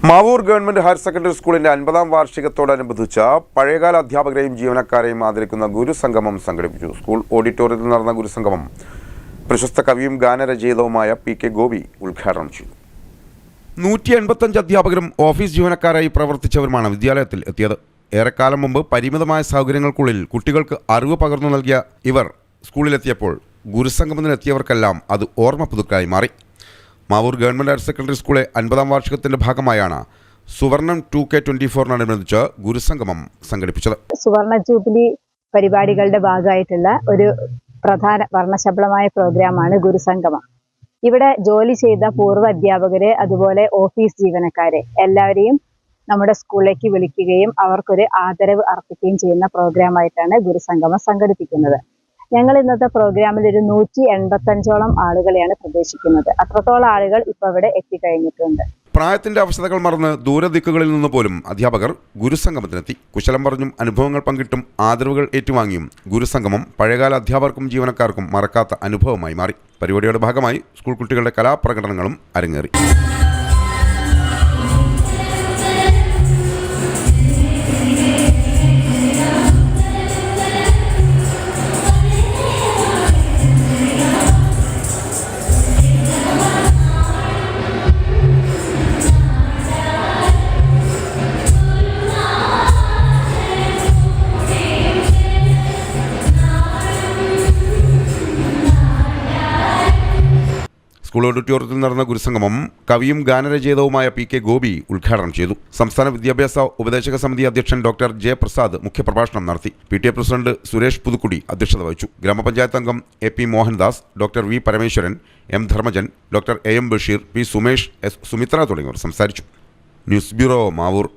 Mavoor government higher secondary സ്കൂളിന്റെ 50ാം വാർഷികത്തോടനുബന്ധിച്ച് പഴയകാല അധ്യാപകരെയും ജീവനക്കാരെയും ആദരിക്കുന്ന ഗുരുസംഗമം സംഘടിപ്പിച്ചു. സ്കൂൾ ഓഡിറ്റോറിയത്തിൽ നടന്ന ഗുരുസംഗമം പ്രശസ്ത കവിയും ഗാനരചയിതാവുമായ പി.കെ. ഗോപി ഉദ്ഘാടനം ചെയ്തു. 185 അധ്യാപകരും ഓഫീസ് ജീവനക്കാരായി പ്രവർത്തിച്ചവരുമാണ് വിദ്യാലയത്തിൽ എത്തിയത്. ഏറെക്കാലം മുമ്പ് പരിമിതമായ സൗകര്യങ്ങൾക്കുള്ളിൽ കുട്ടികൾക്ക് അറിവ് പകർന്നു നൽകിയ ഇവർ സ്കൂളിലെത്തിയപ്പോൾ ഗുരുസംഗമത്തിനെത്തിയവർക്കെല്ലാം അത് ഓർമ്മ പുതുക്കായി മാറി. മാവൂർ ഗവൺമെന്റ് ഹയർ സെക്കൻഡറി സ്കൂളെ 50ാം വാർഷികത്തിന്റെ ഭാഗമായാണ് സുവർണം 2K24 ഗുരുസംഗമം സംഘടിപ്പിച്ചത്. സുവർണ ജൂബിലി പരിപാടികളുടെ ഭാഗമായിട്ടുള്ള ഒരു പ്രധാന വർണ്ണശബളമായ പ്രോഗ്രാമാണ് ഗുരുസംഗമം. ഇവിടെ ജോലി ചെയ്ത പൂർവ്വ അധ്യാപകരെ, അതുപോലെ ഓഫീസ് ജീവനക്കാരെ എല്ലാവരെയും നമ്മുടെ സ്കൂളിലേക്ക് വിളിക്കുകയും അവർക്കൊരു ആദരവ് അർപ്പിക്കുകയും ചെയ്യുന്ന പ്രോഗ്രാമായിട്ടാണ് ഗുരുസംഗമം സംഘടിപ്പിക്കുന്നത്. ഞങ്ങൾ ഇന്നത്തെ പ്രോഗ്രാമിൽ ഒരു 185ഓളം ആളുകളെയാണ് പ്രതീക്ഷിക്കുന്നത്. അത്രത്തോളം ആളുകൾ ഇപ്പോൾ ഇവിടെ എത്തിക്കഴിഞ്ഞിട്ടുണ്ട്. പ്രായത്തിന്റെ അവസ്ഥകൾ മറന്ന് ദൂരദിക്കുകളിൽ നിന്ന് പോലും അധ്യാപകർ ഗുരുസംഗമത്തിനെത്തി. കുശലം പറഞ്ഞും അനുഭവങ്ങൾ പങ്കിട്ടും ആദരവുകൾ ഏറ്റുവാങ്ങിയും ഗുരുസംഗമം പഴയകാല അധ്യാപകർക്കും ജീവനക്കാർക്കും മറക്കാത്ത അനുഭവമായി മാറി. പരിപാടിയുടെ ഭാഗമായി സ്കൂൾ കുട്ടികളുടെ കലാപ്രകടനങ്ങളും അരങ്ങേറി. സ്കൂൾ ഓഡിറ്റോറിയത്തിൽ നടന്ന ഗുരുസംഗമം കവിയും ഗാനരചയിതാവുമായ പി.കെ. ഗോപി ഉദ്ഘാടനം ചെയ്തു. സംസ്ഥാന വിദ്യാഭ്യാസ ഉപദേശക സമിതി അധ്യക്ഷൻ ഡോക്ടർ ജെ. പ്രസാദ് മുഖ്യപ്രഭാഷണം നടത്തി. പി.ടി.എ പ്രസിഡന്റ് സുരേഷ് പുതുക്കുടി അധ്യക്ഷത വഹിച്ചു. ഗ്രാമപഞ്ചായത്ത് അംഗം A P. Mohandas, doctor V. Parameswaran, M. Dharmajan, doctor A M. Basheer, P. Sumesh, S. Sumithra തുടങ്ങിയവർ സംസാരിച്ചു. News bureau, Mavoor.